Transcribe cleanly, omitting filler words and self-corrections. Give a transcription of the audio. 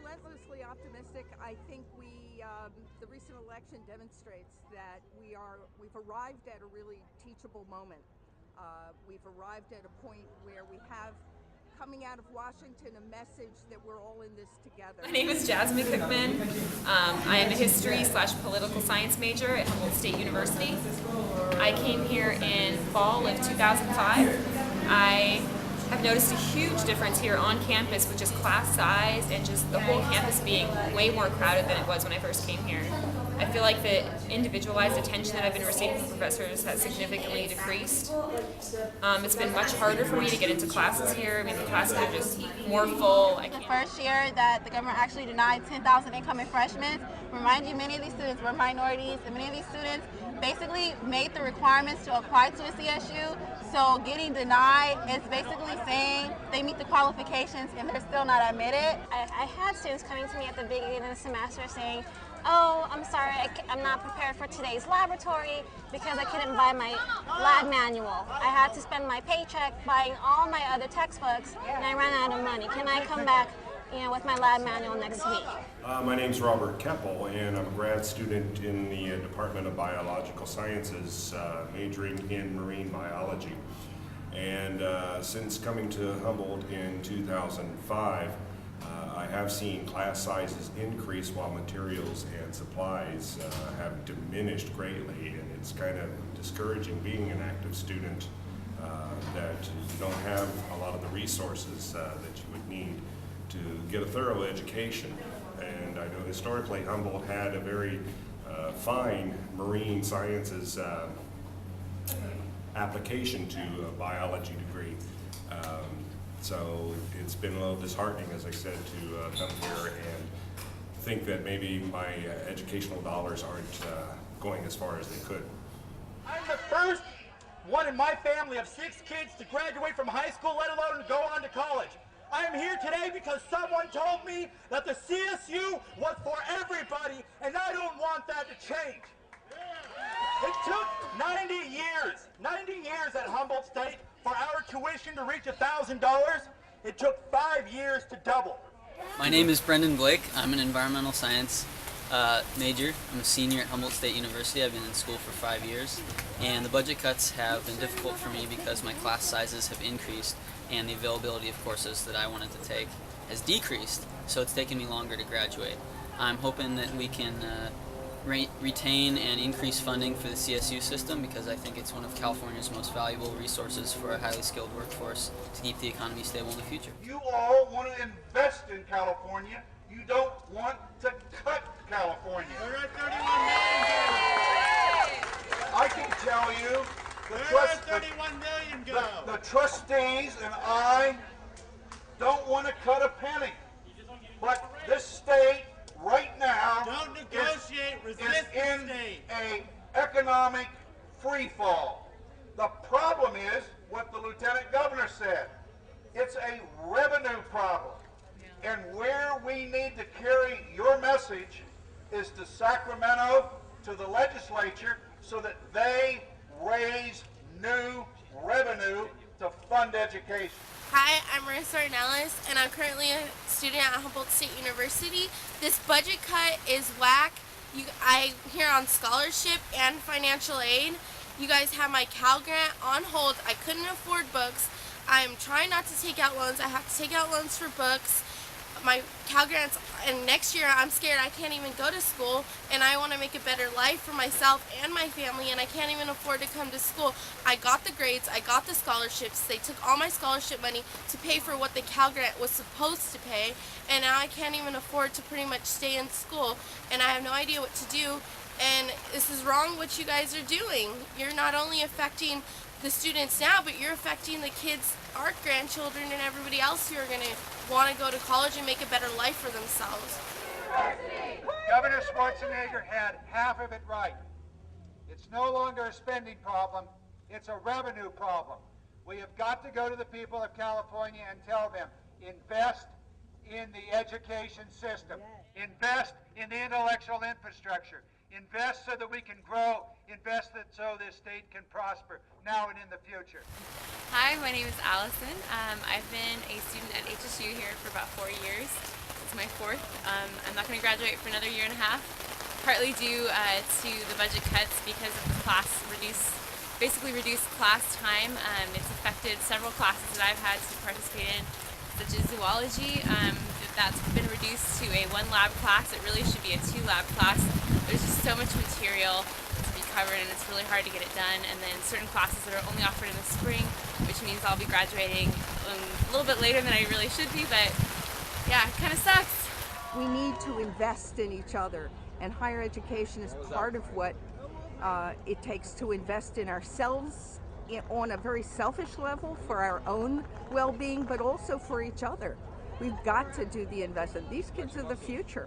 relentlessly optimistic. I think the recent election demonstrates that we've arrived at a really teachable moment. We've arrived at a point where we have coming out of Washington a message that we're all in this together. My name is Jasmine Cookman. I am a history/political science major at Humboldt State University. I came here in fall of 2005. I have noticed a huge difference here on campus with just class size and just the whole campus being way more crowded than it was when I first came here. I feel like the individualized attention that I've been receiving from professors has significantly decreased. It's been much harder for me to get into classes here. I mean, the classes are just more full. The first year that the government actually denied 10,000 incoming freshmen, remind you, many of these students were minorities, and many of these students basically made the requirements to apply to a CSU. So getting denied is basically saying they meet the qualifications and they're still not admitted. I had students coming to me at the beginning of the semester saying, "Oh, I'm sorry, I'm not prepared for today's laboratory because I couldn't buy my lab manual. I had to spend my paycheck buying all my other textbooks and I ran out of money. Can I come back, with my lab manual next week?" My name's Robert Keppel, and I'm a grad student in the Department of Biological Sciences, majoring in marine biology. And since coming to Humboldt in 2005, I have seen class sizes increase while materials and supplies have diminished greatly, and it's kind of discouraging being an active student that you don't have a lot of the resources that you would need to get a thorough education. And I know historically Humboldt had a very fine marine sciences application to a biology degree. So it's been a little disheartening, as I said, to come here and think that maybe my educational dollars aren't going as far as they could. I'm the first one in my family of 6 kids to graduate from high school, let alone go on to college. I am here today because someone told me that the CSU was for everybody, and I don't want that to change. It took 90 years at Humboldt State for our tuition to reach $1,000. It took 5 years to double. My name is Brendan Blake. I'm an environmental science major. I'm a senior at Humboldt State University. I've been in school for 5 years, and the budget cuts have been difficult for me because my class sizes have increased and the availability of courses that I wanted to take has decreased, so it's taken me longer to graduate. I'm hoping that we can retain and increase funding for the CSU system because I think it's one of California's most valuable resources for a highly skilled workforce to keep the economy stable in the future. You all want to invest in California. You don't want to cut California. We're at 31 million. I can tell you, the trustees and I don't want to cut a penny. But this state right now Don't negotiate, resist is in the state. a economic free fall. The problem is what the lieutenant governor said. It's a revenue problem. And where we need to carry your message is to Sacramento, to the legislature, so that they raise new revenue to fund education. Hi, I'm Marissa Ornelas, and I'm currently a student at Humboldt State University. This budget cut is whack. I'm here on scholarship and financial aid. You guys have my Cal Grant on hold. I couldn't afford books. I'm trying not to take out loans. I have to take out loans for books. My Cal Grants, and next year I'm scared I can't even go to school, and I want to make a better life for myself and my family, and I can't even afford to come to school. I got the grades, I got the scholarships. They took all my scholarship money to pay for what the Cal Grant was supposed to pay, and now I can't even afford to pretty much stay in school, and I have no idea what to do. And this is wrong what you guys are doing. You're not only affecting the students now, but you're affecting the kids, our grandchildren, and everybody else who are going to want to go to college and make a better life for themselves. Governor Schwarzenegger had half of it right. It's no longer a spending problem, it's a revenue problem. We have got to go to the people of California and tell them, invest in the education system, invest in the intellectual infrastructure, invest so that we can grow, invest so this state can prosper now and in the future. Hi, my name is Allison. I've been a student at HSU here for about 4 years. It's my 4th. I'm not going to graduate for another year and a half, partly due to the budget cuts because of the basically reduced class time. It's affected several classes that I've had to participate in, such as zoology. That's been reduced to a 1 lab class. It really should be a 2 lab class. There's just so much material to be covered and it's really hard to get it done. And then certain classes that are only offered in the spring, which means I'll be graduating a little bit later than I really should be, but yeah, it kind of sucks. We need to invest in each other, and higher education is part of what it takes to invest in ourselves on a very selfish level for our own well-being, but also for each other. We've got to do the investment. These kids are the future.